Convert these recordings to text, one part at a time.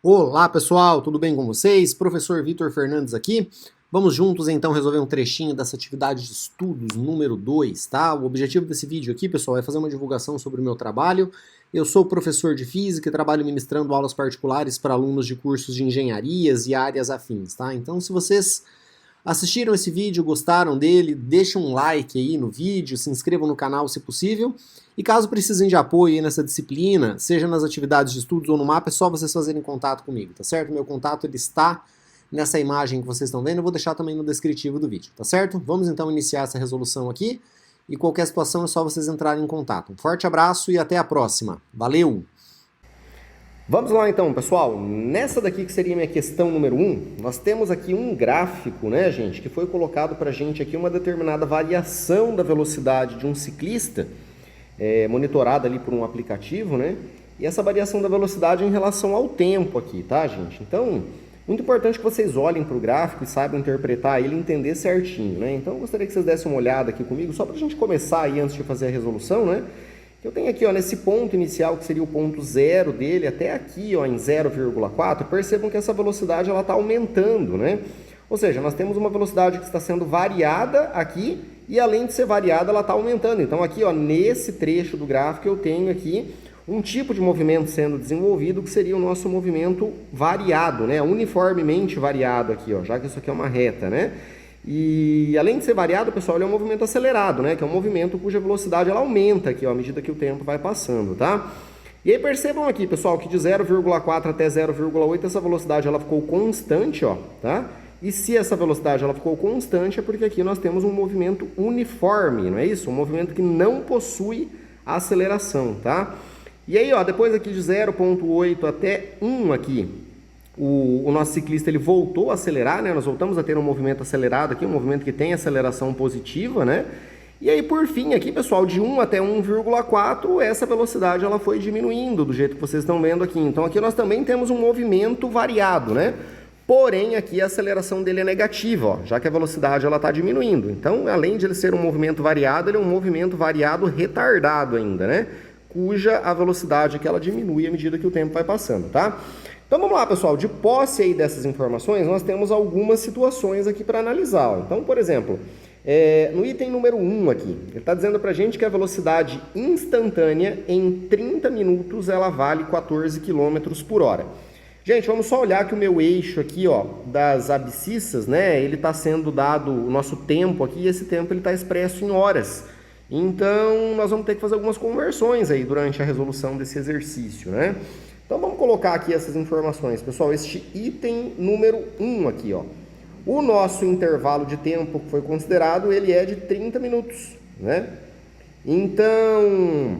Olá pessoal, tudo bem com vocês? Professor Vitor Fernandes aqui. Vamos juntos então resolver um trechinho dessa atividade de estudos número 2, tá? O objetivo desse vídeo aqui, pessoal, é fazer uma divulgação sobre o meu trabalho. Eu sou professor de física e trabalho ministrando aulas particulares para alunos de cursos de engenharias e áreas afins, tá? Então, se vocês assistiram esse vídeo, gostaram dele, deixem um like aí no vídeo, se inscrevam no canal se possível. E caso precisem de apoio aí nessa disciplina, seja nas atividades de estudos ou no mapa, é só vocês fazerem contato comigo, tá certo? Meu contato ele está nessa imagem que vocês estão vendo, eu vou deixar também no descritivo do vídeo, tá certo? Vamos então iniciar essa resolução aqui, e qualquer situação é só vocês entrarem em contato. Um forte abraço e até a próxima. Valeu! Vamos lá então, pessoal. Nessa daqui que seria minha questão número 1, nós temos aqui um gráfico, né, gente, que foi colocado pra gente aqui uma determinada variação da velocidade de um ciclista, monitorada ali por um aplicativo, né? E essa variação da velocidade em relação ao tempo aqui, tá, gente? Então, muito importante que vocês olhem para o gráfico e saibam interpretar ele e entender certinho, né? Então, eu gostaria que vocês dessem uma olhada aqui comigo, só para a gente começar aí antes de fazer a resolução, né? Eu tenho aqui, ó, nesse ponto inicial, que seria o ponto zero dele, até aqui, ó, em 0,4, percebam que essa velocidade ela está aumentando, né? Ou seja, nós temos uma velocidade que está sendo variada aqui e além de ser variada, ela está aumentando. Então aqui, ó, nesse trecho do gráfico eu tenho aqui um tipo de movimento sendo desenvolvido que seria o nosso movimento variado, né? Uniformemente variado aqui, ó, já que isso aqui é uma reta, né? E além de ser variado, pessoal, ele é um movimento acelerado, né? Que é um movimento cuja velocidade ela aumenta aqui, ó, à medida que o tempo vai passando, tá? E aí percebam aqui, pessoal, que de 0,4 até 0,8 essa velocidade ela ficou constante, ó, tá? E se essa velocidade ela ficou constante é porque aqui nós temos um movimento uniforme, não é isso? Um movimento que não possui aceleração, tá? E aí, ó, depois aqui de 0,8 até 1 aqui, o nosso ciclista ele voltou a acelerar, né? Nós voltamos a ter um movimento acelerado aqui, um movimento que tem aceleração positiva, né? E aí, por fim, aqui, pessoal, de 1 até 1,4, essa velocidade ela foi diminuindo do jeito que vocês estão vendo aqui. Então, aqui nós também temos um movimento variado, né? Porém, aqui a aceleração dele é negativa, ó, já que a velocidade ela está diminuindo. Então, além de ele ser um movimento variado, ele é um movimento variado retardado ainda, né? Cuja a velocidade que ela diminui à medida que o tempo vai passando, tá? Então, vamos lá, pessoal. De posse aí dessas informações, nós temos algumas situações aqui para analisar, ó. Então, por exemplo, no item número 1 aqui, ele está dizendo para a gente que a velocidade instantânea em 30 minutos ela vale 14 km por hora. Gente, vamos só olhar que o meu eixo aqui, ó, das abscissas, né, ele está sendo dado o nosso tempo aqui, e esse tempo ele está expresso em horas. Então, nós vamos ter que fazer algumas conversões aí durante a resolução desse exercício, né? Então, vamos colocar aqui essas informações, pessoal. Este item número 1 aqui, ó. O nosso intervalo de tempo que foi considerado, ele é de 30 minutos, né? Então,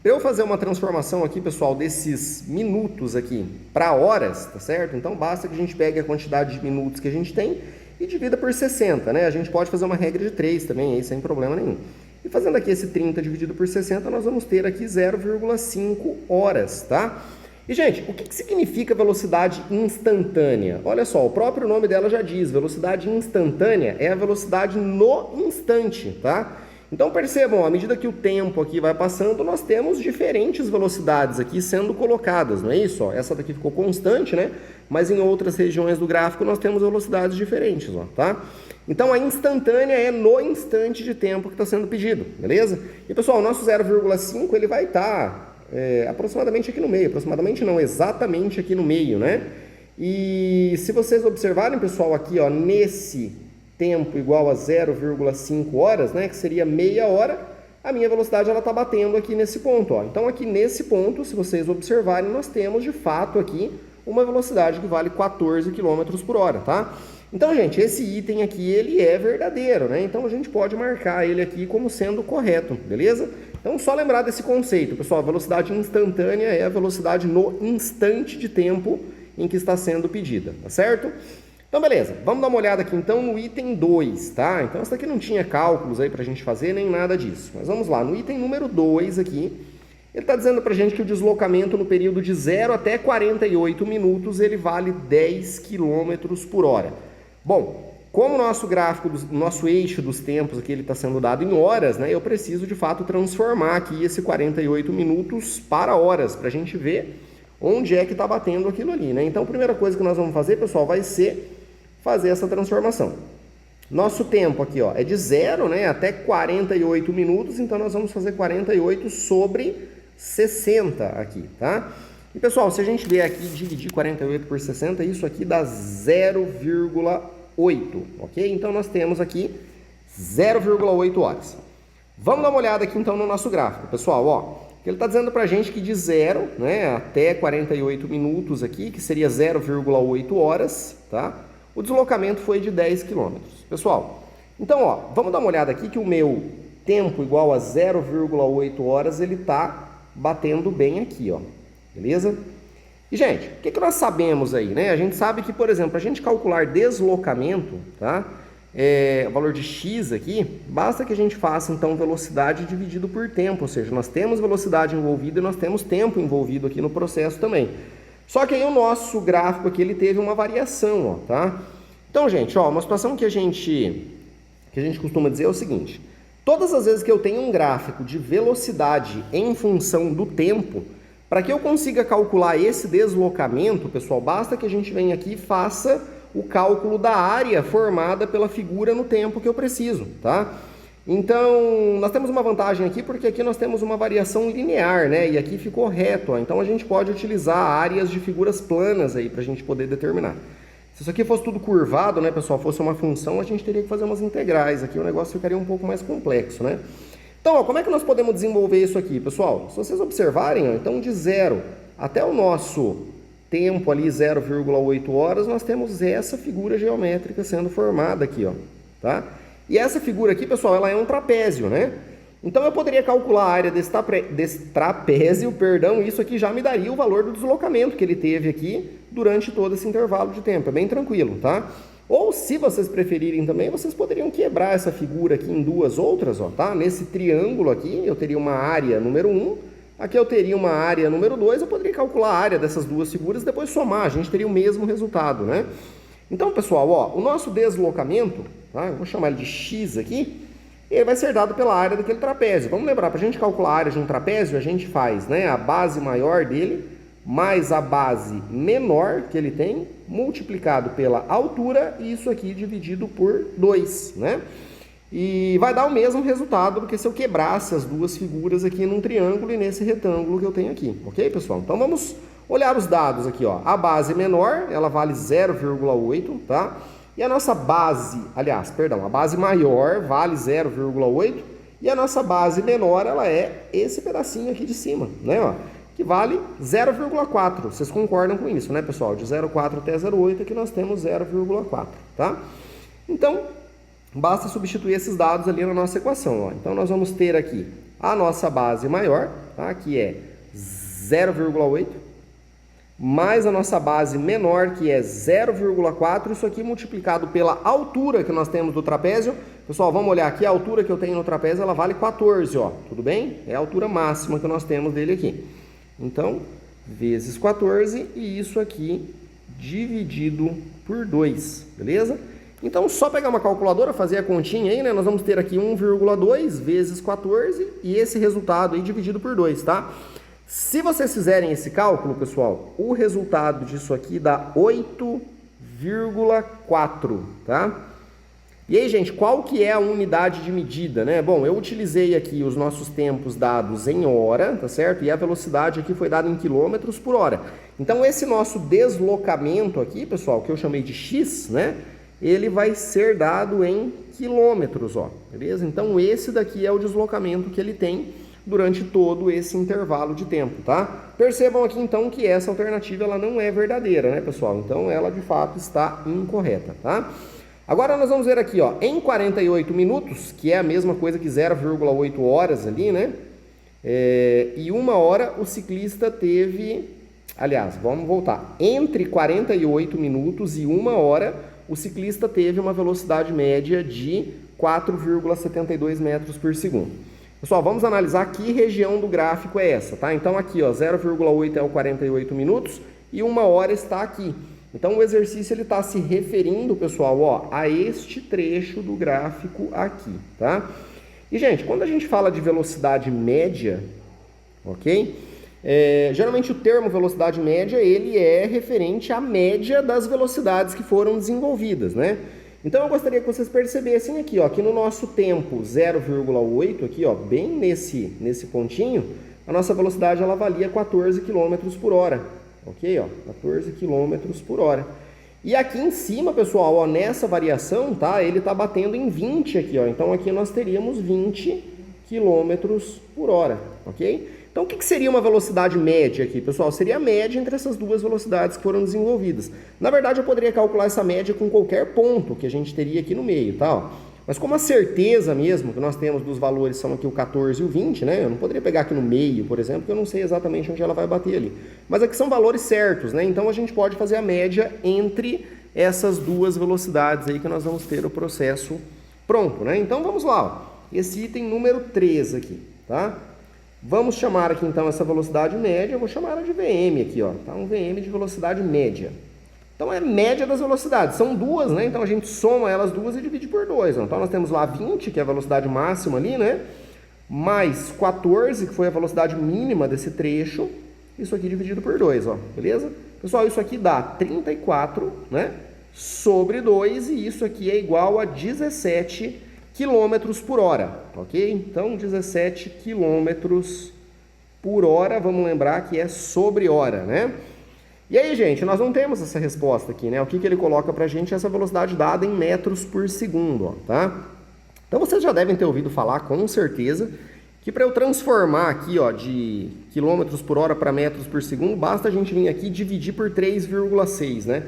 para eu fazer uma transformação aqui, pessoal, desses minutos aqui para horas, tá certo? Então, basta que a gente pegue a quantidade de minutos que a gente tem e divida por 60, né? A gente pode fazer uma regra de 3 também, aí sem problema nenhum. E fazendo aqui esse 30 dividido por 60, nós vamos ter aqui 0,5 horas, tá? E, gente, o que significa velocidade instantânea? Olha só, o próprio nome dela já diz, velocidade instantânea é a velocidade no instante, tá? Então, percebam, à medida que o tempo aqui vai passando, nós temos diferentes velocidades aqui sendo colocadas, não é isso? Ó, essa daqui ficou constante, né? Mas em outras regiões do gráfico nós temos velocidades diferentes, ó, tá? Então, a instantânea é no instante de tempo que está sendo pedido, beleza? E, pessoal, o nosso 0,5 ele vai estar aproximadamente aqui no meio, aproximadamente não, exatamente aqui no meio, né? E se vocês observarem, pessoal, aqui, ó, nesse tempo igual a 0,5 horas, né, que seria meia hora, a minha velocidade ela está batendo aqui nesse ponto, ó. Então, aqui nesse ponto, se vocês observarem, nós temos, de fato, aqui uma velocidade que vale 14 km por hora, tá? Então, gente, esse item aqui, ele é verdadeiro, né? Então, a gente pode marcar ele aqui como sendo correto, beleza? Então, só lembrar desse conceito, pessoal, a velocidade instantânea é a velocidade no instante de tempo em que está sendo pedida, tá certo? Então, beleza, vamos dar uma olhada aqui então no item 2, tá? Então, essa daqui não tinha cálculos aí pra gente fazer, nem nada disso. Mas vamos lá, no item número 2 aqui, ele está dizendo pra gente que o deslocamento no período de 0 até 48 minutos, ele vale 10 km por hora. Bom, como o nosso gráfico, nosso eixo dos tempos aqui, ele está sendo dado em horas, né? Eu preciso, de fato, transformar aqui esse 48 minutos para horas, para a gente ver onde é que está batendo aquilo ali, né? Então, a primeira coisa que nós vamos fazer, pessoal, vai ser fazer essa transformação. Nosso tempo aqui, ó, é de 0, né, até 48 minutos, então nós vamos fazer 48 sobre 60 aqui, tá? E, pessoal, se a gente vier aqui dividir 48 por 60, isso aqui dá 0,8, ok? Então, nós temos aqui 0,8 horas. Vamos dar uma olhada aqui, então, no nosso gráfico, pessoal, ó. Ele está dizendo para a gente que de 0, né, até 48 minutos aqui, que seria 0,8 horas, tá? O deslocamento foi de 10 km. Pessoal, então, ó, vamos dar uma olhada aqui que o meu tempo igual a 0,8 horas, ele está batendo bem aqui, ó. Beleza? E, gente, o que nós sabemos aí, né? A gente sabe que, por exemplo, a gente calcular deslocamento, tá? O valor de x aqui, basta que a gente faça, então, velocidade dividido por tempo, ou seja, nós temos velocidade envolvida e nós temos tempo envolvido aqui no processo também. Só que aí o nosso gráfico aqui, ele teve uma variação, ó, tá? Então, gente, ó, uma situação que a gente costuma dizer é o seguinte: todas as vezes que eu tenho um gráfico de velocidade em função do tempo, para que eu consiga calcular esse deslocamento, pessoal, basta que a gente venha aqui e faça o cálculo da área formada pela figura no tempo que eu preciso, tá? Então, nós temos uma vantagem aqui, porque aqui nós temos uma variação linear, né? E aqui ficou reto, ó. Então a gente pode utilizar áreas de figuras planas aí para a gente poder determinar. Se isso aqui fosse tudo curvado, né, pessoal, fosse uma função, a gente teria que fazer umas integrais. Aqui o negócio ficaria um pouco mais complexo, né? Então, ó, como é que nós podemos desenvolver isso aqui, pessoal? Se vocês observarem, ó, então de 0 até o nosso tempo ali, 0,8 horas, nós temos essa figura geométrica sendo formada aqui, ó, tá? E essa figura aqui, pessoal, ela é um trapézio, né? Então eu poderia calcular a área desse trapézio, perdão, isso aqui já me daria o valor do deslocamento que ele teve aqui durante todo esse intervalo de tempo. É bem tranquilo, tá? Ou, se vocês preferirem também, vocês poderiam quebrar essa figura aqui em duas outras, ó, tá? Nesse triângulo aqui, eu teria uma área número 1, aqui eu teria uma área número 2, eu poderia calcular a área dessas duas figuras e depois somar, a gente teria o mesmo resultado, né? Então, pessoal, ó, o nosso deslocamento, tá? Eu vou chamar ele de x aqui, ele vai ser dado pela área daquele trapézio. Vamos lembrar, para a gente calcular a área de um trapézio, a gente faz, né, a base maior dele mais a base menor que ele tem, multiplicado pela altura, e isso aqui dividido por 2, né? E vai dar o mesmo resultado do que se eu quebrasse as duas figuras aqui num triângulo e nesse retângulo que eu tenho aqui, ok, pessoal? Então vamos olhar os dados aqui, ó. A base menor, ela vale 0,8, tá? E a nossa base, aliás, perdão, a base maior vale 0,8 e a nossa base menor, ela é esse pedacinho aqui de cima, né, ó? Que vale 0,4. Vocês concordam com isso, né, pessoal? De 0,4 até 0,8 aqui nós temos 0,4, tá? Então, basta substituir esses dados ali na nossa equação, ó. Então, nós vamos ter aqui a nossa base maior, tá? Que é 0,8, mais a nossa base menor, que é 0,4, isso aqui multiplicado pela altura que nós temos do trapézio. Pessoal, vamos olhar aqui, a altura que eu tenho no trapézio, ela vale 14, ó, tudo bem? É a altura máxima que nós temos dele aqui. Então, vezes 14, e isso aqui dividido por 2, beleza? Então, só pegar uma calculadora, fazer a continha aí, né? Nós vamos ter aqui 1,2 vezes 14, e esse resultado aí dividido por 2, tá? Se vocês fizerem esse cálculo, pessoal, o resultado disso aqui dá 8,4, tá? E aí, gente, qual que é a unidade de medida, né? Bom, eu utilizei aqui os nossos tempos dados em hora, tá certo? E a velocidade aqui foi dada em quilômetros por hora. Então, esse nosso deslocamento aqui, pessoal, que eu chamei de x, né? Ele vai ser dado em quilômetros, ó, beleza? Então, esse daqui é o deslocamento que ele tem durante todo esse intervalo de tempo, tá? Percebam aqui, então, que essa alternativa ela não é verdadeira, né, pessoal? Então, ela, de fato, está incorreta, tá? Agora, nós vamos ver aqui, ó, em 48 minutos, que é a mesma coisa que 0,8 horas ali, né? E 1 hora o ciclista teve... Aliás, vamos voltar. Entre 48 minutos e 1 hora, o ciclista teve uma velocidade média de 4,72 metros por segundo. Pessoal, vamos analisar que região do gráfico é essa, tá? Então, aqui, ó, 0,8 é o 48 minutos e 1 hora está aqui. Então, o exercício ele está se referindo, pessoal, ó, a este trecho do gráfico aqui, tá? E, gente, quando a gente fala de velocidade média, ok? Geralmente o termo velocidade média, ele é referente à média das velocidades que foram desenvolvidas, né? Então eu gostaria que vocês percebessem aqui, ó, que no nosso tempo 0,8, aqui, ó, bem nesse pontinho, a nossa velocidade ela valia 14 km por hora, ok? Ó, 14 km por hora. E aqui em cima, pessoal, ó, nessa variação, tá? Ele tá batendo em 20 aqui, ó. Então aqui nós teríamos 20 km por hora, ok? Então, o que seria uma velocidade média aqui, pessoal? Seria a média entre essas duas velocidades que foram desenvolvidas. Na verdade, eu poderia calcular essa média com qualquer ponto que a gente teria aqui no meio, tá? Ó. Mas como a certeza mesmo que nós temos dos valores são aqui o 14 e o 20, né? Eu não poderia pegar aqui no meio, por exemplo, porque eu não sei exatamente onde ela vai bater ali. Mas aqui são valores certos, né? Então, a gente pode fazer a média entre essas duas velocidades aí que nós vamos ter o processo pronto, né? Então, vamos lá, ó. Esse item número 3 aqui, tá? Vamos chamar aqui então essa velocidade média, eu vou chamar ela de VM aqui, ó, tá? Um VM de velocidade média. Então é média das velocidades, são duas, né? Então a gente soma elas duas e divide por 2. Ó. Então nós temos lá 20, que é a velocidade máxima ali, né? Mais 14, que foi a velocidade mínima desse trecho. Isso aqui dividido por 2, ó, beleza? Pessoal, isso aqui dá 34, né? Sobre 2, e isso aqui é igual a 17 km por hora, ok? Então, 17 km por hora, vamos lembrar que é sobre hora, né? E aí, gente, nós não temos essa resposta aqui, né? O que ele coloca pra gente é essa velocidade dada em metros por segundo, ó, tá? Então, vocês já devem ter ouvido falar, com certeza, que para eu transformar aqui, ó, de quilômetros por hora para metros por segundo, basta a gente vir aqui e dividir por 3,6, né?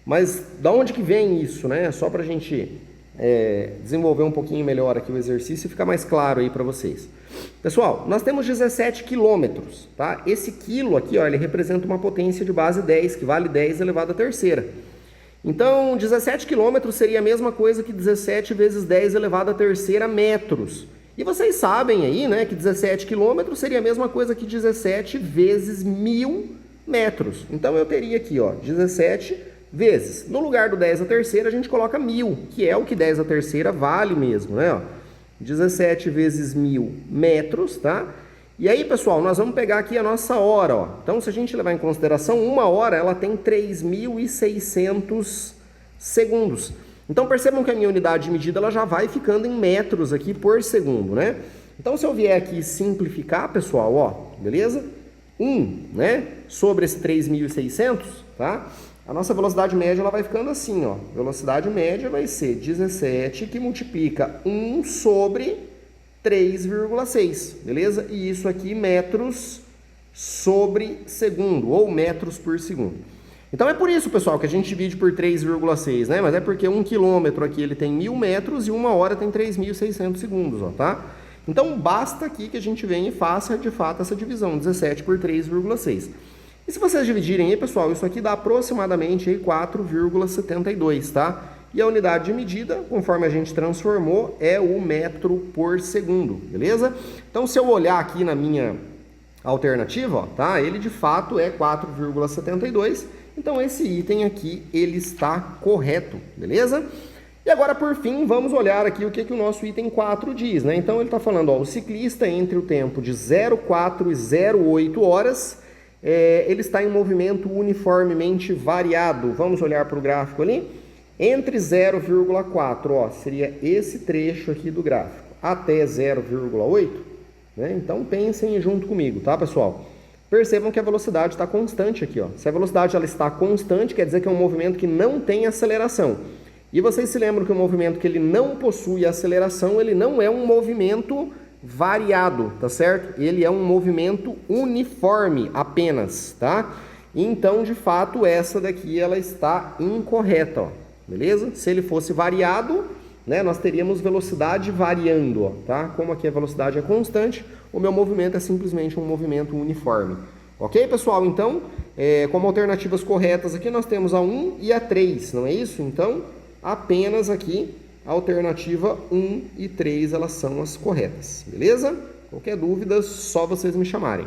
Mas da onde que vem isso, né? Só pra gente desenvolver um pouquinho melhor aqui o exercício e ficar mais claro aí para vocês. Pessoal, nós temos 17 quilômetros, tá? Esse quilo aqui, ó, ele representa uma potência de base 10, que vale 10 elevado à terceira. Então, 17 quilômetros seria a mesma coisa que 17 vezes 10 elevado à terceira metros. E vocês sabem aí, né, que 17 quilômetros seria a mesma coisa que 17 vezes 1000 metros. Então, eu teria aqui, ó, 17 vezes. No lugar do 10 à terceira, a gente coloca 1000, que é o que 10 à terceira vale mesmo, né? Ó, 17 vezes 1000 metros, tá? E aí, pessoal, nós vamos pegar aqui a nossa hora, ó. Então, se a gente levar em consideração, uma hora, ela tem 3.600 segundos. Então, percebam que a minha unidade de medida, ela já vai ficando em metros aqui por segundo, né? Então, se eu vier aqui simplificar, pessoal, ó, beleza? 1, né? Sobre esse 3.600, tá? A nossa velocidade média ela vai ficando assim, ó. Velocidade média vai ser 17 que multiplica 1 sobre 3,6, beleza? E isso aqui metros sobre segundo, ou metros por segundo. Então é por isso, pessoal, que a gente divide por 3,6, né? Mas é porque 1 quilômetro aqui ele tem 1000 metros e uma hora tem 3.600 segundos, ó, tá? Então basta aqui que a gente venha e faça de fato essa divisão, 17 por 3,6. E se vocês dividirem aí, pessoal, isso aqui dá aproximadamente 4,72, tá? E a unidade de medida, conforme a gente transformou, é o metro por segundo, beleza? Então, se eu olhar aqui na minha alternativa, ó, tá? Ele de fato é 4,72, então esse item aqui, ele está correto, beleza? E agora, por fim, vamos olhar aqui o que o nosso item 4 diz, né? Então, ele está falando, ó, o ciclista entre o tempo de 0,4 e 0,8 horas... ele está em movimento uniformemente variado. Vamos olhar para o gráfico ali. Entre 0,4, ó, seria esse trecho aqui do gráfico, até 0,8, né? Então pensem junto comigo, tá, pessoal? Percebam que a velocidade está constante aqui, ó. Se a velocidade ela está constante, quer dizer que é um movimento que não tem aceleração. E vocês se lembram que o movimento que ele não possui aceleração, ele não é um movimento variado, tá certo? Ele é um movimento uniforme apenas, tá? Então, de fato, essa daqui ela está incorreta, ó. Beleza? Se ele fosse variado, né, nós teríamos velocidade variando, ó, tá? Como aqui a velocidade é constante, o meu movimento é simplesmente um movimento uniforme. Ok, pessoal? Então, como alternativas corretas aqui, nós temos a 1 e a 3, não é isso? Então, apenas aqui a alternativa 1 e 3, elas são as corretas, beleza? Qualquer dúvida, só vocês me chamarem.